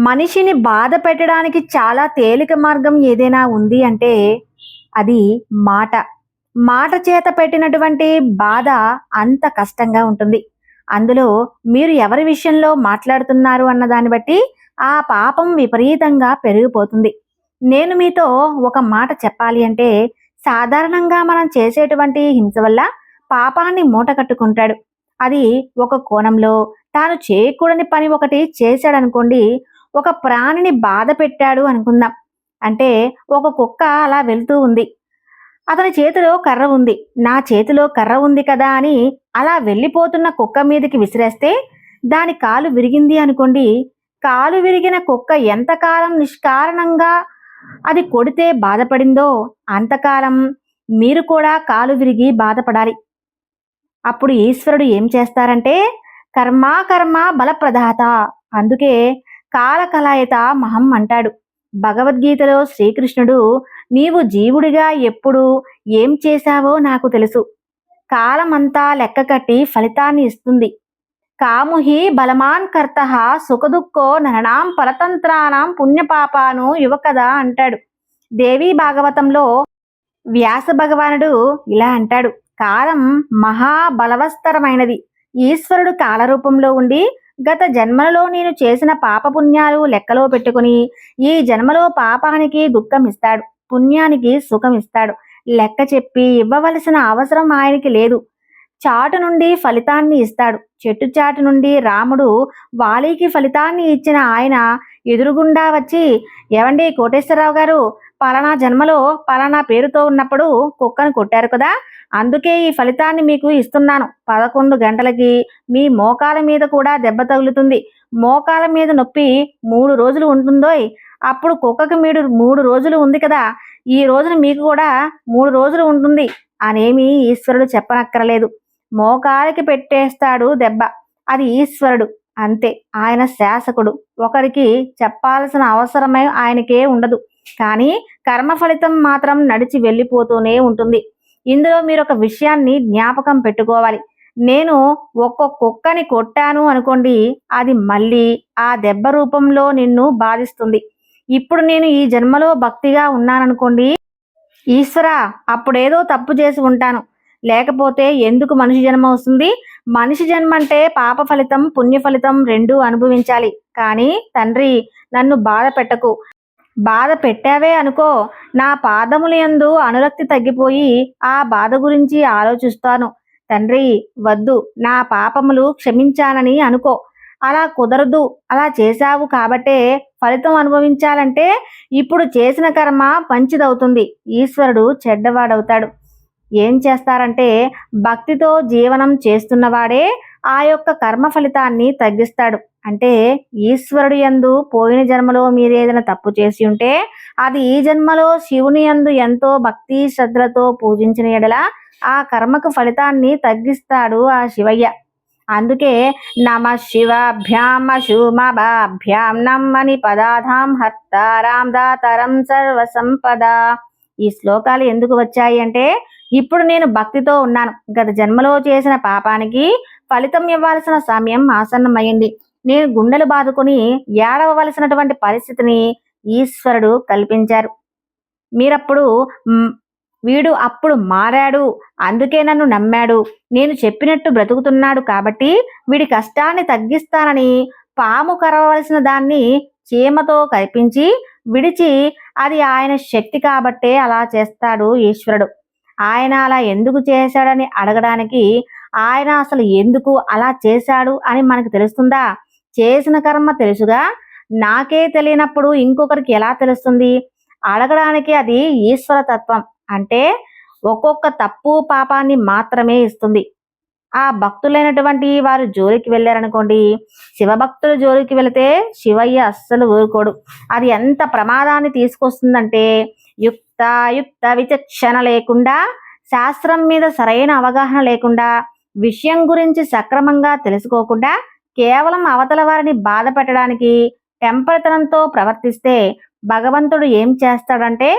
మనిషిని బాధ పెట్టడానికి చాలా తేలిక మార్గం ఏదైనా ఉంది అంటే అది మాట. మాట చేత పెట్టినటువంటి బాధ అంత కష్టంగా ఉంటుంది. అందులో మీరు ఎవరి విషయంలో మాట్లాడుతున్నారు అన్న దాన్ని బట్టి ఆ పాపం విపరీతంగా పెరిగిపోతుంది. నేను మీతో ఒక మాట చెప్పాలి అంటే సాధారణంగా మనం చేసేటువంటి హింస వల్ల పాపాన్ని మూట కట్టుకుంటాడు. అది ఒక కోణంలో తాను చేయకూడని పని ఒకటి చేశాడనుకోండి, ఒక ప్రాణిని బాధ పెట్టాడు అనుకుందాం. అంటే ఒక కుక్క అలా వెళ్తూ ఉంది. అతని చేతిలో కర్ర ఉంది. నా చేతిలో కర్ర ఉంది కదా అని అలా వెళ్ళిపోతున్న కుక్క మీదకి విసిరేస్తే దాని కాలు విరిగింది అనుకోండి. కాలు విరిగిన కుక్క ఎంతకాలం నిష్కారణంగా అది కొడితే బాధపడిందో అంతకాలం మీరు కూడా కాలు విరిగి బాధపడాలి. అప్పుడు ఈశ్వరుడు ఏం చేస్తారంటే కర్మా కర్మ బలప్రదాత. అందుకే కాలకలాయత మహం అంటాడు. భగవద్గీతలో శ్రీకృష్ణుడు నీవు జీవుడిగా ఎప్పుడు ఏం చేశావో నాకు తెలుసు. కాలమంతా లెక్క కట్టి ఫలితాన్ని ఇస్తుంది. కాముహి బలమాన్ కర్త సుఖదుక్కో నరణాం పరతంత్రానాం పుణ్యపాపాను యువకదా అంటాడు. దేవీ భాగవతంలో వ్యాస భగవానుడు ఇలా అంటాడు, కాలం మహాబలవస్తరమైనది. ఈశ్వరుడు కాలరూపంలో ఉండి గత జన్మలలో నేను చేసిన పాపపుణ్యాలు లెక్కలో పెట్టుకుని ఈ జన్మలో పాపానికి దుఃఖం ఇస్తాడు, పుణ్యానికి సుఖం ఇస్తాడు. లెక్క చెప్పి ఇవ్వవలసిన అవసరం ఆయనకి లేదు. చాటు నుండి ఫలితాన్ని ఇస్తాడు. చెట్టు చాటు నుండి రాముడు వాలీకి ఫలితాన్ని ఇచ్చిన ఆయన ఎదురుగుండా వచ్చి, ఏవండి కోటేశ్వరరావు గారు, పలానా జన్మలో పలానా పేరుతో ఉన్నప్పుడు కుక్కను కొట్టారు కదా, అందుకే ఈ ఫలితాన్ని మీకు ఇస్తున్నాను. 11 గంటలకి మీ మోకాల మీద కూడా దెబ్బ తగులుతుంది. మోకాల మీద నొప్పి 3 రోజులు ఉంటుందోయ్. అప్పుడు కుక్కకి మీరు 3 రోజులు ఉంది కదా, ఈ రోజున మీకు కూడా 3 రోజులు ఉంటుంది అనేమి ఈశ్వరుడు చెప్పనక్కర్లేదు. మోకాలికి పెట్టేస్తాడు దెబ్బ. అది ఈశ్వరుడు అంతే. ఆయన శాసకుడు. ఒకరికి చెప్పాల్సిన అవసరమే ఆయనకే ఉండదు. కానీ కర్మ ఫలితం మాత్రం నడిచి వెళ్ళిపోతూనే ఉంటుంది. ఇందులో మీరు ఒక విషయాన్ని జ్ఞాపకం పెట్టుకోవాలి. నేను ఒక్క కుక్కని కొట్టాను అనుకోండి, అది మళ్ళీ ఆ దెబ్బ రూపంలో నిన్ను బాధిస్తుంది. ఇప్పుడు నేను ఈ జన్మలో భక్తిగా ఉన్నాననుకోండి, ఈశ్వరా అప్పుడేదో తప్పు చేసి ఉంటాను, లేకపోతే ఎందుకు మనిషి జన్మ వస్తుంది? మనిషి జన్మ అంటే పాప ఫలితం పుణ్య ఫలితం రెండూ అనుభవించాలి. కానీ తండ్రి నన్ను బాధ పెట్టకు. బాధ పెట్టావే అనుకో, నా పాదముల యందు అనురక్తి తగ్గిపోయి ఆ బాధ గురించి ఆలోచిస్తాను. తండ్రి వద్దు, నా పాపములు క్షమించానని అనుకో. అలా కుదరదు. అలా చేశావు కాబట్టే ఫలితం అనుభవించాలంటే ఇప్పుడు చేసిన కర్మ మంచిదవుతుంది. ఈశ్వరుడు చెడ్డవాడవుతాడు. ఏం చేస్తారంటే భక్తితో జీవనం చేస్తున్నవాడే ఆ యొక్క కర్మ ఫలితాన్ని తగ్గిస్తాడు. అంటే ఈశ్వరుడు యందు పోయిన జన్మలో మీరేదైనా తప్పు చేసి ఉంటే అది ఈ జన్మలో శివుని యందు ఎంతో భక్తి శ్రద్ధలతో పూజించిన ఎడల ఆ కర్మకు ఫలితాన్ని తగ్గిస్తాడు ఆ శివయ్య. అందుకే నమ శివాభ్యాం అశుమభాభ్యాం నమ్మని పదాధాం హర్తారాం దాతరం సర్వసంపద. ఈ శ్లోకాలు ఎందుకు వచ్చాయి అంటే ఇప్పుడు నేను భక్తితో ఉన్నాను. గత జన్మలో చేసిన పాపానికి ఫలితం ఇవ్వాల్సిన సమయం ఆసన్నమైంది. నేను గుండెలు బాదుకొని ఏడవలసినటువంటి పరిస్థితిని ఈశ్వరుడు కల్పించారు. మీరప్పుడు వీడు అప్పుడు మారాడు, అందుకే నన్ను నమ్మాడు, నేను చెప్పినట్టు బ్రతుకుతున్నాడు కాబట్టి వీడి కష్టాన్ని తగ్గిస్తానని పాము కరవలసిన దాన్ని చీమతో కల్పించి విడిచి, అది ఆయన శక్తి కాబట్టే అలా చేస్తాడు ఈశ్వరుడు. ఆయన అలా ఎందుకు చేశాడని అడగడానికి ఆయన అసలు ఎందుకు అలా చేశాడు అని మనకు తెలుస్తుందా? చేసిన కర్మ తెలుసుగా, నాకే తెలియనప్పుడు ఇంకొకరికి ఎలా తెలుస్తుంది? అడగడానికి అది ఈశ్వర తత్వం. అంటే ఒక్కొక్క తప్పు పాపాన్ని మాత్రమే ఇస్తుంది. ఆ భక్తులైనటువంటి వారు జోలికి వెళ్ళారనుకోండి, శివభక్తుల జోలికి వెళితే శివయ్య అస్సలు ఊరుకోడు. అది ఎంత ప్రమాదాన్ని తీసుకొస్తుందంటే యుక్త విచక్షణ లేకుండా, శాస్త్రం మీద సరైన అవగాహన లేకుండా, విషయం గురించి సక్రమంగా తెలుసుకోకుండా కేవలం అవతల వారిని బాధ పెట్టడానికి టెంపరితనంతో ప్రవర్తిస్తే భగవంతుడు ఏం చేస్తాడంటే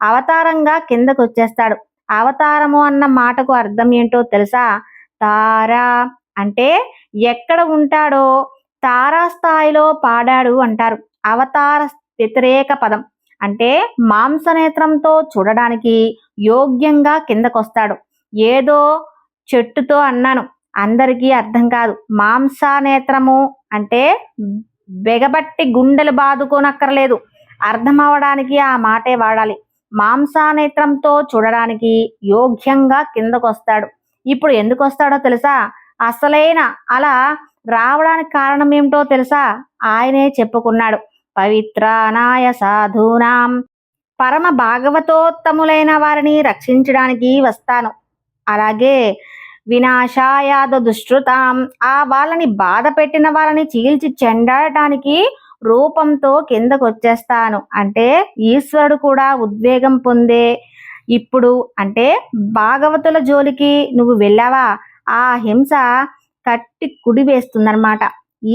అవతారంగా కిందకు వచ్చేస్తాడు. అవతారము అన్న మాటకు అర్థం ఏంటో తెలుసా? తారా అంటే ఎక్కడ ఉంటాడో తారాస్థాయిలో పాడాడు అంటారు. అవతార వ్యతిరేక పదం. అంటే మాంసనేత్రంతో చూడడానికి యోగ్యంగా కిందకొస్తాడు. ఏదో చెట్టుతో అన్నాను, అందరికీ అర్థం కాదు. మాంసనేత్రము అంటే బెగబట్టి గుండెలు బాదుకోనక్కర్లేదు, అర్థం అవడానికి ఆ మాటే వాడాలి. మాంసనేత్రంతో చూడడానికి యోగ్యంగా కిందకొస్తాడు. ఇప్పుడు ఎందుకు వస్తాడో తెలుసా? అసలైన అలా రావడానికి కారణం ఏమిటో తెలుసా? ఆయనే చెప్పుకున్నాడు. పవిత్రానాయ సాధూనాం, పరమ భాగవతోత్తములైన వారిని రక్షించడానికి వస్తాను. అలాగే వినాశాయాద దుష్కృతాం, ఆ వాళ్ళని బాధ పెట్టిన వాళ్ళని చీల్చి చెండాడటానికి రూపంతో కిందకు వచ్చేస్తాను. అంటే ఈశ్వరుడు కూడా ఉద్వేగం పొందే ఇప్పుడు అంటే భాగవతుల జోలికి నువ్వు వెళ్ళావా, ఆ హింస కట్టి కుడివేస్తుందన్నమాట.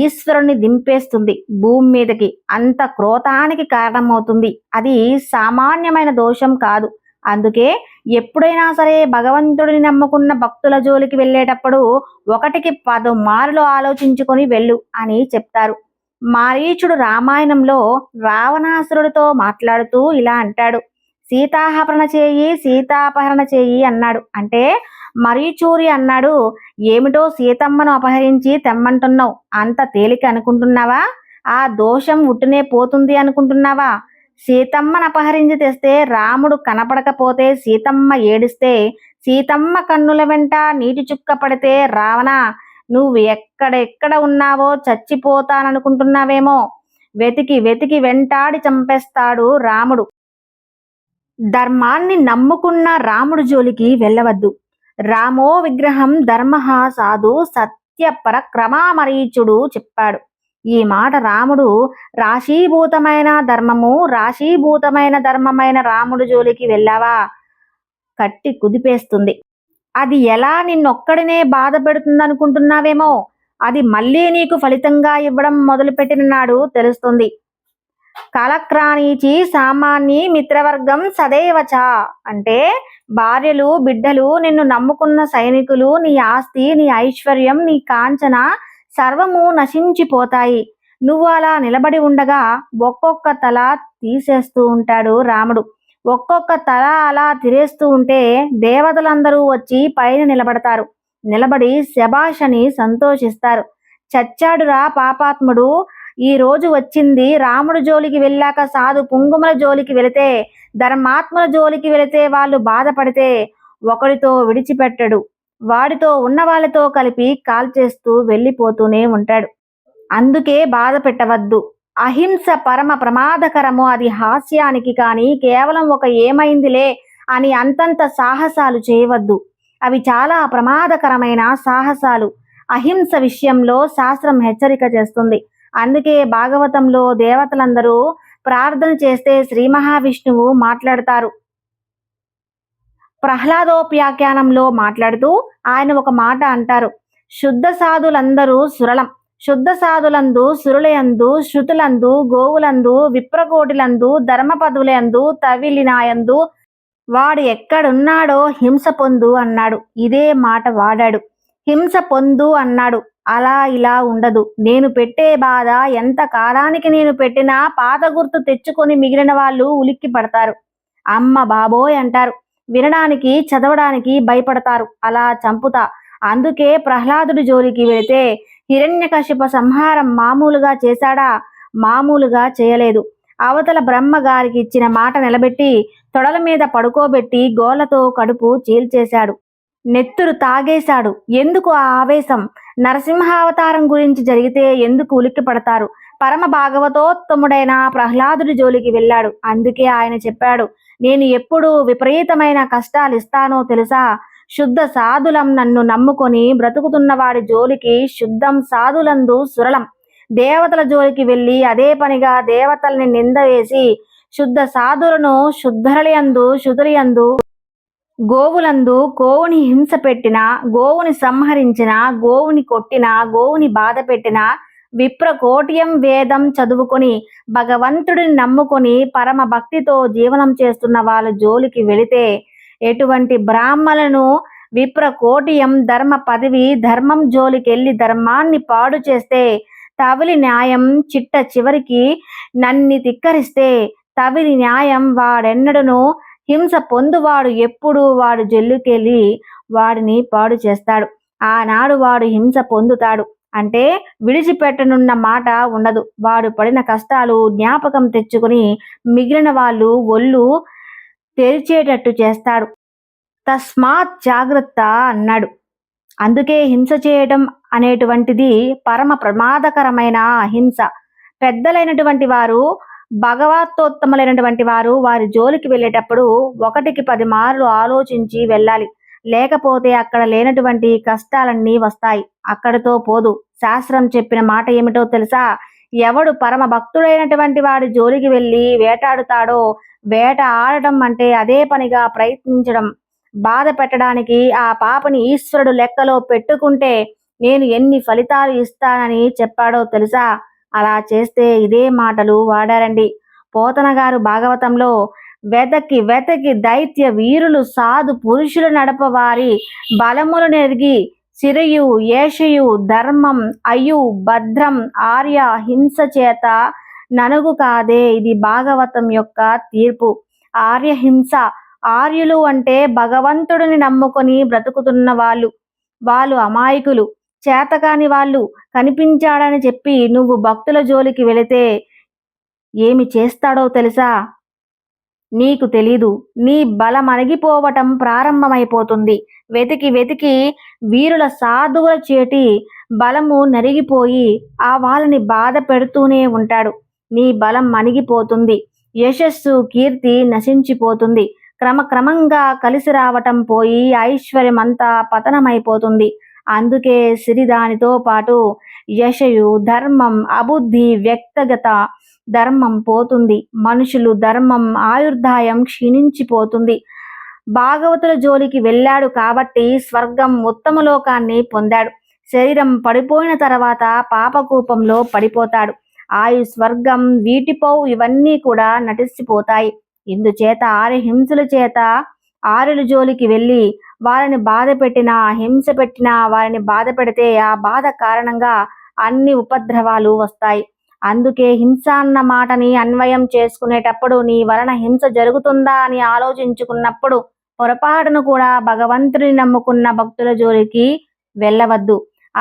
ఈశ్వరుని దింపేస్తుంది భూమి మీదకి. అంత క్రోధానికి కారణమవుతుంది. అది సామాన్యమైన దోషం కాదు. అందుకే ఎప్పుడైనా సరే భగవంతుడిని నమ్ముకున్న భక్తుల జోలికి వెళ్ళేటప్పుడు 1కి 10 మార్లు ఆలోచించుకొని వెళ్ళు అని చెప్తారు. మారీచుడు రామాయణంలో రావణాసురుడితో మాట్లాడుతూ ఇలా అంటాడు. సీతాపహరణ చేయి అన్నాడు. అంటే మరీచూరి అన్నాడు, ఏమిటో సీతమ్మను అపహరించి తెమ్మంటున్నావు, అంత తేలిక అనుకుంటున్నావా? ఆ దోషం ఉట్టునే పోతుంది అనుకుంటున్నావా? సీతమ్మను అపహరించి తెస్తే రాముడు కనపడకపోతే సీతమ్మ ఏడిస్తే సీతమ్మ కన్నుల వెంట నీటి చుక్క పడితే రావణ నువ్వు ఎక్కడెక్కడ ఉన్నావో చచ్చిపోతాననుకుంటున్నావేమో. వెతికి వెతికి వెంటాడి చంపేస్తాడు రాముడు. ధర్మాన్ని నమ్ముకున్న రాముడు జోలికి వెళ్ళవద్దు. రామో విగ్రహం ధర్మ సాధు సత్య పరక్రమామరీచుడు చెప్పాడు. ఈ మాట రాముడు రాశీభూతమైన ధర్మమైన రాముడు జోలికి వెళ్ళావా కట్టి కుదిపేస్తుంది. అది ఎలా నిన్నొక్కడినే బాధ పెడుతుంది అనుకుంటున్నావేమో. అది మళ్ళీ నీకు ఫలితంగా ఇవ్వడం మొదలుపెట్టిన నాడు తెలుస్తుంది. కాలక్రాణీచి సామాన్య మిత్రవర్గం సదైవచ, అంటే భార్యలు, బిడ్డలు, నిన్ను నమ్ముకున్న సైనికులు, నీ ఆస్తి, నీ ఐశ్వర్యం, నీ కాంచన సర్వము నశించిపోతాయి. నువ్వు అలా నిలబడి ఉండగా ఒక్కొక్క తల తీసేస్తూ ఉంటాడు రాముడు. ఒక్కొక్క తల అలా తిరేస్తూ ఉంటే దేవతలందరూ వచ్చి పైన నిలబడతారు. నిలబడి శభాష్ అని సంతోషిస్తారు. చచ్చాడురా పాపాత్ముడు, ఈ రోజు వచ్చింది. రాముడు జోలికి వెళ్ళాక సాధు పుంగుముల జోలికి వెళితే, ధర్మాత్ముల జోలికి వెళితే వాళ్ళు బాధపడితే ఒకడితో విడిచిపెట్టడు, వాడితో ఉన్న వాళ్ళతో కలిపి కాల్చేస్తూ వెళ్ళిపోతూనే ఉంటాడు. అందుకే బాధ పెట్టవద్దు. అహింస పరమ ప్రమాదకరము. అది హాస్యానికి కానీ కేవలం ఒక ఏమైందిలే అని అంతంత సాహసాలు చేయవద్దు. అవి చాలా ప్రమాదకరమైన సాహసాలు. అహింస విషయంలో శాస్త్రం హెచ్చరిక చేస్తుంది. అందుకే భాగవతంలో దేవతలందరూ ప్రార్థన చేస్తే శ్రీ మహావిష్ణువు మాట్లాడతారు. ప్రహ్లాదోప్యాఖ్యానంలో మాట్లాడుతూ ఆయన ఒక మాట అంటారు. శుద్ధ సాధులందరూ సురళం, శుద్ధ సాధులందు సురులయందు, శృతులందు, గోవులందు, విప్రకోటిలందు, ధర్మపదులందు, తవిలినాయందు వాడు ఎక్కడున్నాడో హింస పొందు అన్నాడు. ఇదే మాట వాడాడు. హింస పొందు అన్నాడు. అలా ఇలా ఉండదు. నేను పెట్టే బాధ ఎంత కాలానికి నేను పెట్టినా పాత గుర్తు తెచ్చుకొని మిగిలిన వాళ్ళు ఉలిక్కి పడతారు. అమ్మ బాబోయ్ అంటారు. వినడానికి చదవడానికి భయపడతారు. అలా చంపుతా. అందుకే ప్రహ్లాదుడి జోలికి వెళితే హిరణ్యకశిప సంహారం మామూలుగా చేశాడా? మామూలుగా చేయలేదు. అవతల బ్రహ్మగారికి ఇచ్చిన మాట నిలబెట్టి తొడల మీద పడుకోబెట్టి గోళ్లతో కడుపు చీల్చేశాడు. నెత్తురు తాగేశాడు. ఎందుకు ఆ ఆవేశం? నరసింహావతారం గురించి జరిగితే ఎందుకు ఉలిక్కి పడతారు? పరమ భాగవతోత్తముడైన ప్రహ్లాదుడి జోలికి వెళ్ళాడు. అందుకే ఆయన చెప్పాడు, నేను ఎప్పుడు విపరీతమైన కష్టాలు ఇస్తానో తెలుసా? శుద్ధ సాధులం నన్ను నమ్ముకొని బ్రతుకుతున్న వాడి జోలికి శుద్ధం సాధులందు సురళం. దేవతల జోలికి వెళ్ళి అదే పనిగా దేవతల్ని నింద వేసి శుద్ధ సాధులను శుద్ధరలియందు శుతులియందు గోవులందు గోవుని హింస పెట్టిన, గోవుని సంహరించిన, గోవుని కొట్టిన, గోవుని బాధ పెట్టిన, విప్రకోటియం వేదం చదువుకొని భగవంతుడిని నమ్ముకొని పరమ భక్తితో జీవనం చేస్తున్న వాళ్ళ జోలికి వెళితే ఎటువంటి బ్రాహ్మణులను విప్రకోటియం ధర్మ పదవి ధర్మం జోలికి వెళ్ళి ధర్మాన్ని పాడు చేస్తే తవిలి న్యాయం చిట్ట చివరికి నన్ని ధిక్కరిస్తే తవిలి న్యాయం వాడెన్నడను హింస పొందువాడు ఎప్పుడు వాడు జల్లుకెళ్ళి వాడిని పాడు చేస్తాడు. ఆనాడు వాడు హింస పొందుతాడు. అంటే విడిచిపెట్టనున్న మాట ఉండదు. వాడు పడిన కష్టాలు జ్ఞాపకం తెచ్చుకుని మిగిలిన వాళ్ళు ఒళ్ళు తెరిచేటట్టు చేస్తాడు. తస్మాత్ జాగ్రత్త అన్నాడు. అందుకే హింస చేయటం అనేటువంటిది పరమ ప్రమాదకరమైన హింస. పెద్దలైనటువంటి వారు, భగవతోత్తములైనటువంటి వారు వారి జోలికి వెళ్ళేటప్పుడు 1కి 10 మార్లు ఆలోచించి వెళ్ళాలి. లేకపోతే అక్కడ లేనటువంటి కష్టాలన్నీ వస్తాయి. అక్కడితో పోదు. శాస్త్రం చెప్పిన మాట ఏమిటో తెలుసా? ఎవడు పరమ భక్తుడైనటువంటి వాడి జోలికి వెళ్ళి వేటాడుతాడో, వేట ఆడటం అంటే అదే పనిగా ప్రయత్నించడం, బాధ పెట్టడానికి ఆ పాపని ఈశ్వరుడు లెక్కలో పెట్టుకుంటే నేను ఎన్ని ఫలితాలు ఇస్తానని చెప్పాడో తెలుసా? అలా చేస్తే ఇదే మాటలు వాడారండి. పోతన గారు భాగవతంలో వెతకి వెతకి దైత్య వీరులు సాధు పురుషులు నడపవారి బలములు నెరిగి సిరయు ఏషయు ధర్మం అయు భద్రం ఆర్య హింస చేత ననుగు కాదే. ఇది భాగవతం యొక్క తీర్పు. ఆర్యహింస, ఆర్యులు అంటే భగవంతుడిని నమ్ముకొని బ్రతుకుతున్న వాళ్ళు అమాయకులు, చేతకాని వాళ్ళు. కనిపించాడని చెప్పి నువ్వు భక్తుల జోలికి వెళితే ఏమి చేస్తాడో తెలుసా? నీకు తెలీదు. నీ బలం అణగిపోవటం ప్రారంభమైపోతుంది. వెతికి వెతికి వీరుల సాధువుల చేటి బలము నరిగిపోయి ఆ వాళ్ళని బాధ పెడుతూనే ఉంటాడు. నీ బలం అణిగిపోతుంది. యశస్సు కీర్తి నశించిపోతుంది. క్రమక్రమంగా కలిసి రావటం పోయి ఐశ్వర్యమంతా పతనమైపోతుంది. అందుకే సిరిదానితో పాటు యశయు ధర్మం అబుద్ధి వ్యక్తిగత ధర్మం పోతుంది. మనుషులు ధర్మం ఆయుర్దాయం క్షీణించిపోతుంది. భాగవతుల జోలికి వెళ్ళాడు కాబట్టి స్వర్గం ఉత్తమ లోకాన్ని పొందాడు. శరీరం పడిపోయిన తర్వాత పాపకూపంలో పడిపోతాడు. ఆయు స్వర్గం వీటిపో ఇవన్నీ కూడా నటిసిపోతాయి. ఇందుచేత హింసల చేత ఆరుల జోలికి వెళ్ళి వారిని బాధ పెట్టినా హింస పెట్టినా వారిని బాధ పెడితే ఆ బాధ కారణంగా అన్ని ఉపద్రవాలు వస్తాయి. అందుకే హింస అన్న మాటని అన్వయం చేసుకునేటప్పుడు నీ వలన హింస జరుగుతుందా అని ఆలోచించుకున్నప్పుడు పొరపాటును కూడా భగవంతుని నమ్ముకున్న భక్తుల జోలికి వెళ్ళవద్దు.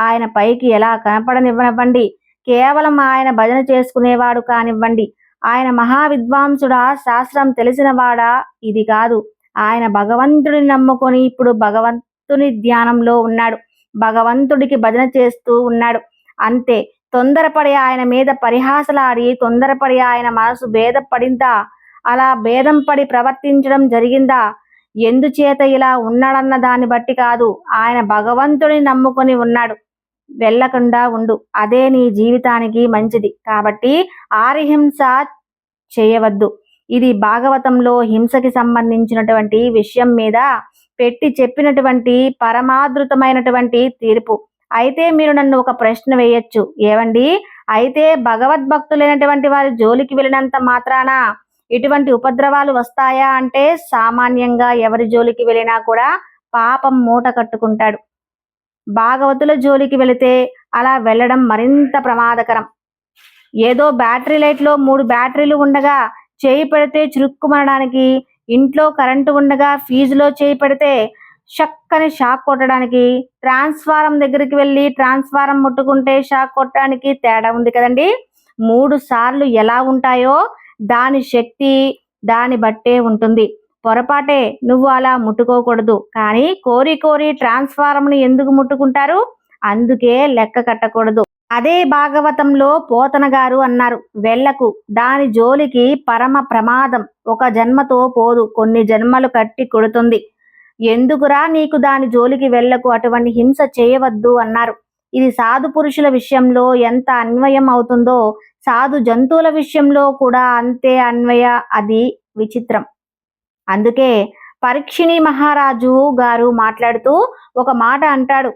ఆయన పైకి ఎలా కనపడనివ్వనివ్వండి, కేవలం ఆయన భజన చేసుకునేవాడు కానివ్వండి, ఆయన మహావిద్వాంసుడా, శాస్త్రం తెలిసినవాడా, ఇది కాదు. ఆయన భగవంతుడిని నమ్ముకొని ఇప్పుడు భగవంతుని ధ్యానంలో ఉన్నాడు. భగవంతుడికి భజన చేస్తూ ఉన్నాడు. అంతే. తొందరపడి ఆయన మీద పరిహాసలాడి తొందరపడి ఆయన మనసు భేదపడిందా? అలా భేదం పడి ప్రవర్తించడం జరిగిందా? ఎందుచేత ఇలా ఉన్నాడన్న దాన్ని బట్టి కాదు. ఆయన భగవంతుడిని నమ్ముకొని ఉన్నాడు. వెళ్ళకుండా ఉండు. అదే నీ జీవితానికి మంచిది. కాబట్టి ఆర్యహింస చేయవద్దు. ఇది భాగవతంలో హింసకి సంబంధించినటువంటి విషయం మీద పెట్టి చెప్పినటువంటి పరమాదృతమైనటువంటి తీర్పు. అయితే మీరు నన్ను ఒక ప్రశ్న వేయొచ్చు. ఏవండి, అయితే భగవద్భక్తులైనటువంటి వారి జోలికి వెళ్ళినంత మాత్రాన ఇటువంటి ఉపద్రవాలు వస్తాయా అంటే సామాన్యంగా ఎవరి జోలికి వెళ్ళినా కూడా పాపం మూట కట్టుకుంటాడు. భాగవతుల జోలికి వెళితే అలా వెళ్ళడం మరింత ప్రమాదకరం. ఏదో బ్యాటరీ లైట్లో 3 బ్యాటరీలు ఉండగా చేయి పెడితే చురుక్కుమనడానికి, ఇంట్లో కరెంటు ఉండగా ఫీజులో చేయి పెడితే షక్కని షాక్ కొట్టడానికి, ట్రాన్స్ఫారం దగ్గరికి వెళ్ళి ట్రాన్స్ఫారం ముట్టుకుంటే షాక్ కొట్టడానికి తేడా ఉంది కదండి. 3 సార్లు ఎలా ఉంటాయో దాని శక్తి దాన్ని బట్టే ఉంటుంది. పొరపాటే నువ్వు అలా ముట్టుకోకూడదు. కానీ కోరి కోరి ట్రాన్స్ఫారంని ఎందుకు ముట్టుకుంటారు? అందుకే లెక్క కట్టకూడదు. అదే భాగవతంలో పోతన గారు అన్నారు, వెళ్ళకు, దాని జోలికి పరమ ప్రమాదం. ఒక జన్మతో పోదు, కొన్ని జన్మలు కట్టి కొడుతుంది. ఎందుకురా నీకు దాని జోలికి వెళ్ళకు, అటువంటి హింస చేయవద్దు అన్నారు. ఇది సాధు పురుషుల విషయంలో ఎంత అన్వయం అవుతుందో సాధు జంతువుల విషయంలో కూడా అంతే అన్వయ. అది విచిత్రం. అందుకే పరీక్షిణి మహారాజు గారు మాట్లాడుతూ ఒక మాట అంటాడు,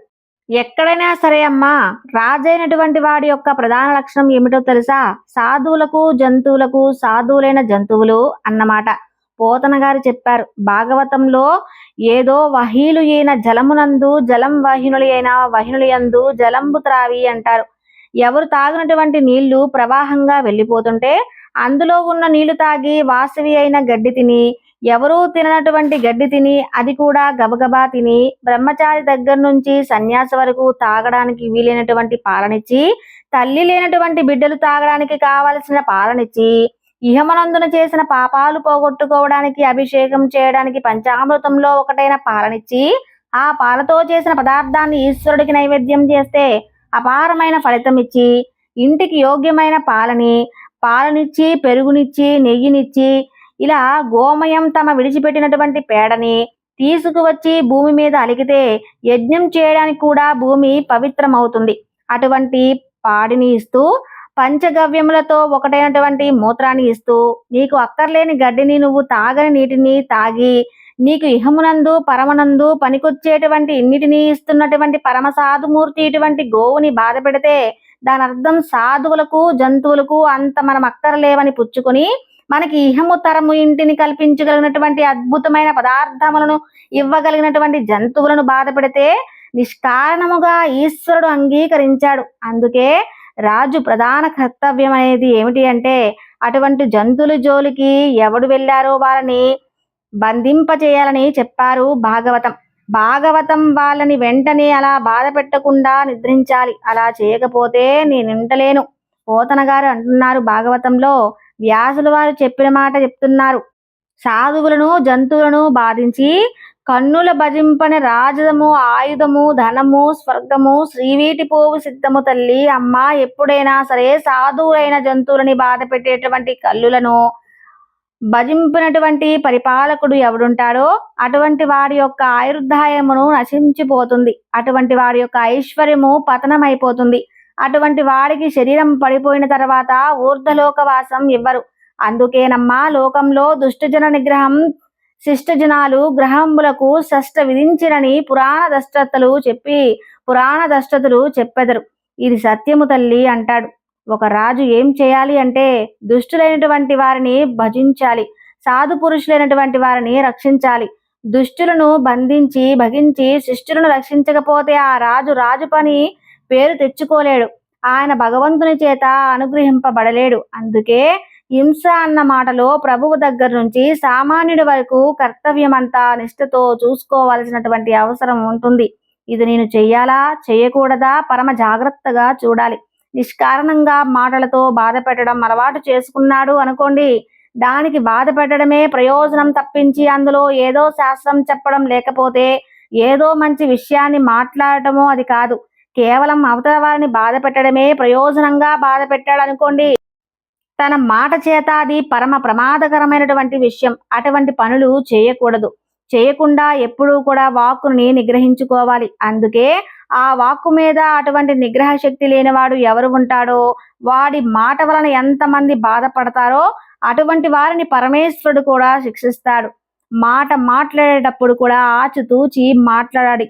ఎక్కడైనా సరే అమ్మా, రాజైనటువంటి వాడి యొక్క ప్రధాన లక్షణం ఏమిటో తెలుసా? సాధువులకు జంతువులకు సాధువులైన జంతువులు అన్నమాట. పోతన గారు చెప్పారు భాగవతంలో, ఏదో వహీలు అయిన జలమునందు జలం వహినులు అయిన వహినులు యందు జలంబు త్రావి అంటారు. ఎవరు తాగినటువంటి నీళ్లు ప్రవాహంగా వెళ్ళిపోతుంటే అందులో ఉన్న నీళ్లు తాగి వాసవి అయిన గడ్డి తిని, ఎవరూ తిననటువంటి గడ్డి తిని, అది కూడా గబగబా తిని, బ్రహ్మచారి దగ్గర నుంచి సన్యాసి వరకు తాగడానికి వీలైనటువంటి పాలనిచ్చి, తల్లి లేనటువంటి బిడ్డలు తాగడానికి కావలసిన పాలనిచ్చి, ఇహమనందున చేసిన పాపాలు పోగొట్టుకోవడానికి అభిషేకం చేయడానికి పంచామృతంలో ఒకటైన పాలనిచ్చి, ఆ పాలతో చేసిన పదార్థాన్ని ఈశ్వరుడికి నైవేద్యం చేస్తే అపారమైన ఫలితం ఇచ్చి, ఇంటికి యోగ్యమైన పాలనిచ్చి, పెరుగునిచ్చి, నెయ్యినిచ్చి, ఇలా గోమయం తమ విడిచిపెట్టినటువంటి పేడని తీసుకువచ్చి భూమి మీద అలికితే యజ్ఞం చేయడానికి కూడా భూమి పవిత్రమవుతుంది. అటువంటి పాడిని ఇస్తూ, పంచగవ్యములతో ఒకటైనటువంటి మూత్రాన్ని ఇస్తూ, నీకు అక్కర్లేని గడ్డిని నువ్వు తాగని నీటిని తాగి, నీకు ఇహమునందు పరమనందు పనికొచ్చేటువంటి ఇన్నిటిని ఇస్తున్నటువంటి పరమసాధుమూర్తి ఇటువంటి గోవుని బాధ పెడితే దాని అర్థం సాధువులకు జంతువులకు అంత మనం అక్కరలేవని పుచ్చుకొని, మనకి ఇహము తరము ఇంటిని కల్పించగలిగినటువంటి అద్భుతమైన పదార్థములను ఇవ్వగలిగినటువంటి జంతువులను బాధ పెడితే నిష్కారణముగా ఈశ్వరుడు అంగీకరించాడు. అందుకే రాజు ప్రధాన కర్తవ్యం అనేది ఏమిటి అంటే, అటువంటి జంతువుల జోలికి ఎవడు వెళ్ళారో వాళ్ళని బంధింపచేయాలని చెప్పారు భాగవతం వాళ్ళని వెంటనే అలా బాధ పెట్టకుండా నిద్రించాలి. అలా చేయకపోతే నేను వింటలేను. పోతన గారు అంటున్నారు భాగవతంలో, వ్యాసుల వారు చెప్పిన మాట చెప్తున్నారు. సాధువులను జంతువులను బాధించి కన్నుల భజింపని రాజదము ఆయుధము ధనము స్వర్గము శ్రీవీటి పోవు సిద్ధము తల్లి అమ్మ. ఎప్పుడైనా సరే సాధువులైన జంతువులని బాధ పెట్టేటువంటి కల్లులను భజింపినటువంటి పరిపాలకుడు ఎవడుంటాడో అటువంటి వాడి యొక్క ఆయుర్దాయమును నశించిపోతుంది. అటువంటి వాడి యొక్క ఐశ్వర్యము పతనమైపోతుంది. అటువంటి వాడికి శరీరం పడిపోయిన తర్వాత ఊర్ధలోకవాసం ఇవ్వరు. అందుకేనమ్మా లోకంలో దుష్టజన నిగ్రహం శిష్టజనాలు గ్రహములకు షష్ట విధించిరని పురాణ దష్టతలు చెప్పెదరు. ఇది సత్యము తల్లి అంటాడు. ఒక రాజు ఏం చేయాలి అంటే, దుష్టులైనటువంటి వారిని భజించాలి, సాధు పురుషులైనటువంటి వారిని రక్షించాలి. దుష్టులను భగించి శిష్టులను రక్షించకపోతే ఆ రాజు పని పేరు తెచ్చుకోలేడు. ఆయన భగవంతుని చేత అనుగ్రహింపబడలేడు. అందుకే హింస అన్న మాటలో ప్రభువు దగ్గర నుంచి సామాన్యుడి వరకు కర్తవ్యమంతా నిష్ఠతో చూసుకోవాల్సినటువంటి అవసరం ఉంటుంది. ఇది నేను చెయ్యాలా చేయకూడదా పరమ జాగ్రత్తగా చూడాలి. నిష్కారణంగా మాటలతో బాధ పెట్టడం అలవాటు చేసుకున్నాడు అనుకోండి, దానికి బాధ పెట్టడమే ప్రయోజనం తప్పించి అందులో ఏదో శాస్త్రం చెప్పడం లేకపోతే ఏదో మంచి విషయాన్ని మాట్లాడటమో అది కాదు. కేవలం అవతల వారిని బాధ పెట్టడమే ప్రయోజనంగా బాధ పెట్టాడు అనుకోండి, తన మాట చేత అది పరమ ప్రమాదకరమైనటువంటి విషయం. అటువంటి పనులు చేయకుండా ఎప్పుడూ కూడా వాక్కుని నిగ్రహించుకోవాలి. అందుకే ఆ వాక్కు మీద అటువంటి నిగ్రహ శక్తి లేనివాడు ఎవరు ఉంటాడో వాడి మాట వలన ఎంతమంది బాధపడతారో అటువంటి వారిని పరమేశ్వరుడు కూడా శిక్షిస్తాడు. మాట్లాడేటప్పుడు కూడా ఆచితూచి మాట్లాడాలి.